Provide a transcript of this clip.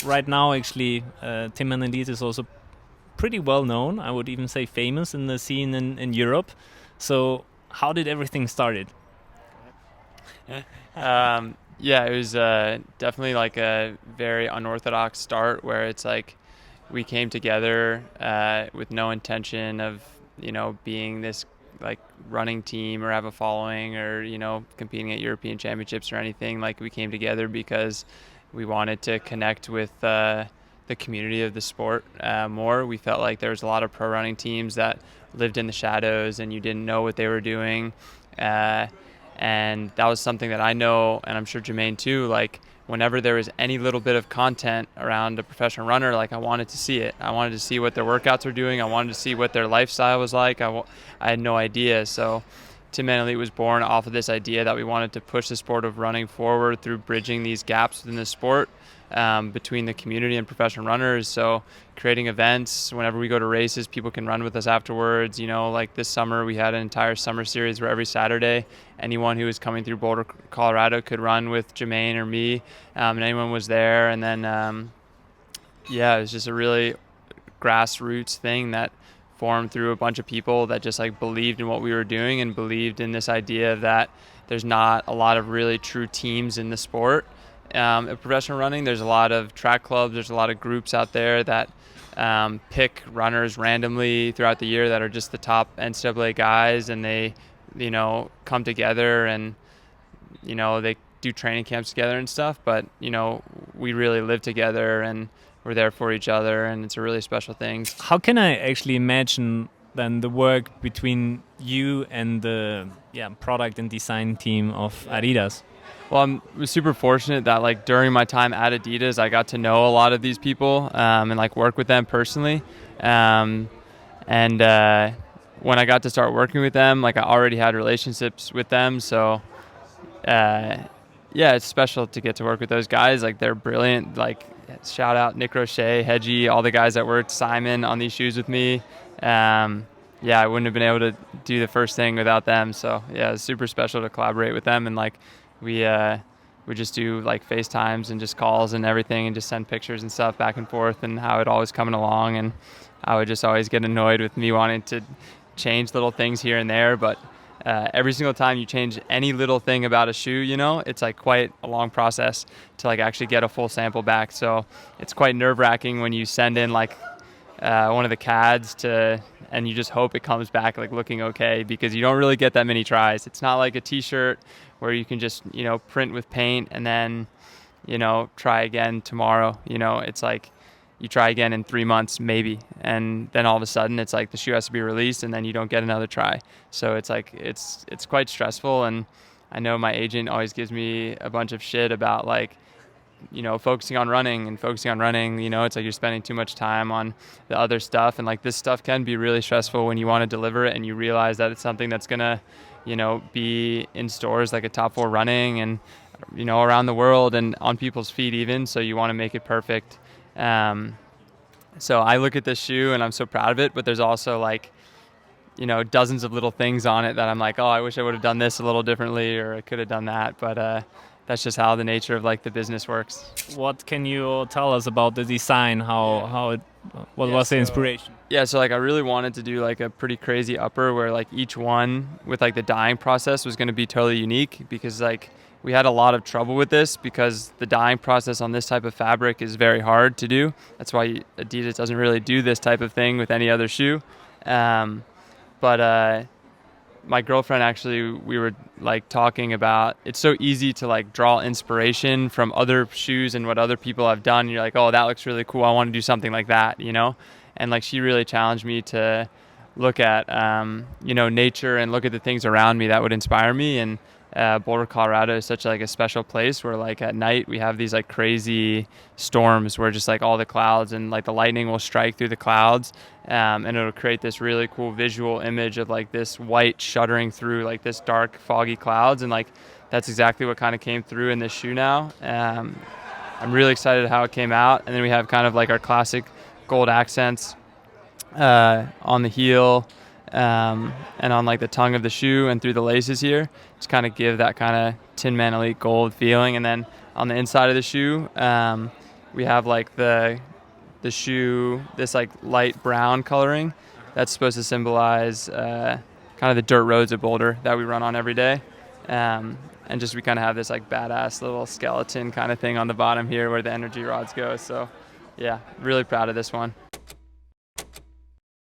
right now, actually, Tinman Elite is also pretty well known. I would even say famous in the scene in Europe. So, how did everything started? Yeah, it was definitely like a very unorthodox start where it's like we came together with no intention of, being this like running team or have a following or, competing at European championships or anything. Like we came together because we wanted to connect with the community of the sport more. We felt like there was a lot of pro running teams that lived in the shadows and you didn't know what they were doing. And that was something that I know, and I'm sure Jermaine too, like whenever there was any little bit of content around a professional runner, like I wanted to see it. I wanted to see what their workouts were doing. I wanted to see what their lifestyle was like. I had no idea. So Tinman Elite was born off of this idea that we wanted to push the sport of running forward through bridging these gaps within the sport between the community and professional runners. So creating events, whenever we go to races, people can run with us afterwards. Like this summer, we had an entire summer series where every Saturday, anyone who was coming through Boulder, Colorado could run with Jermaine or me, and anyone was there. And then, it was just a really grassroots thing that formed through a bunch of people that just like believed in what we were doing and believed in this idea that there's not a lot of really true teams in the sport. At professional running, there's a lot of track clubs, there's a lot of groups out there that pick runners randomly throughout the year that are just the top NCAA guys, and they, come together and, they do training camps together and stuff, but, we really live together and we're there for each other, and it's a really special thing. How can I actually imagine then the work between you and the product and design team of Adidas? Well, I was super fortunate that like during my time at Adidas, I got to know a lot of these people and like work with them personally. And when I got to start working with them, like I already had relationships with them. So it's special to get to work with those guys. Like they're brilliant. Like shout out Nick Roche, Hedgie, all the guys that worked, Simon on these shoes with me. I wouldn't have been able to do the first thing without them. So yeah, it's super special to collaborate with them, and like we just do like FaceTimes and just calls and everything and just send pictures and stuff back and forth, and how it always coming along. And I would just always get annoyed with me wanting to change little things here and there, but every single time you change any little thing about a shoe, it's like quite a long process to like actually get a full sample back. So it's quite nerve-wracking when you send in like one of the CADs and you just hope it comes back like looking okay, because you don't really get that many tries. It's not like a t-shirt where you can just, print with paint and then, try again tomorrow. It's like you try again in 3 months maybe, and then all of a sudden it's like the shoe has to be released and then you don't get another try. So it's like it's quite stressful, and I know my agent always gives me a bunch of shit about like, focusing on running. It's like you're spending too much time on the other stuff, and like this stuff can be really stressful when you want to deliver it and you realize that it's something that's gonna be in stores like a top 4 running and around the world and on people's feet even, so you want to make it perfect. So I look at this shoe and I'm so proud of it, but there's also like dozens of little things on it that I'm like, oh, I wish I would have done this a little differently, or I could have done that, but that's just how the nature of like the business works. What can you tell us about the design? What was the inspiration? Yeah, so like I really wanted to do like a pretty crazy upper where like each one with like the dyeing process was going to be totally unique, because like we had a lot of trouble with this because the dyeing process on this type of fabric is very hard to do. That's why Adidas doesn't really do this type of thing with any other shoe. But my girlfriend, actually, we were like talking about, it's so easy to like draw inspiration from other shoes and what other people have done. You're like, oh, that looks really cool, I want to do something like that, and like she really challenged me to look at nature and look at the things around me that would inspire me. And Boulder, Colorado is such like a special place where like at night we have these like crazy storms where just like all the clouds and like the lightning will strike through the clouds, and it'll create this really cool visual image of like this white shuddering through like this dark foggy clouds, and like that's exactly what kind of came through in this shoe now. I'm really excited how it came out. And then we have kind of like our classic gold accents on the heel and on like the tongue of the shoe and through the laces here, just kind of give that kind of Tinman Elite gold feeling. And then on the inside of the shoe, we have like the shoe, this like light brown coloring that's supposed to symbolize kind of the dirt roads of Boulder that we run on every day. And just we kind of have this like badass little skeleton kind of thing on the bottom here where the energy rods go. So yeah, really proud of this one.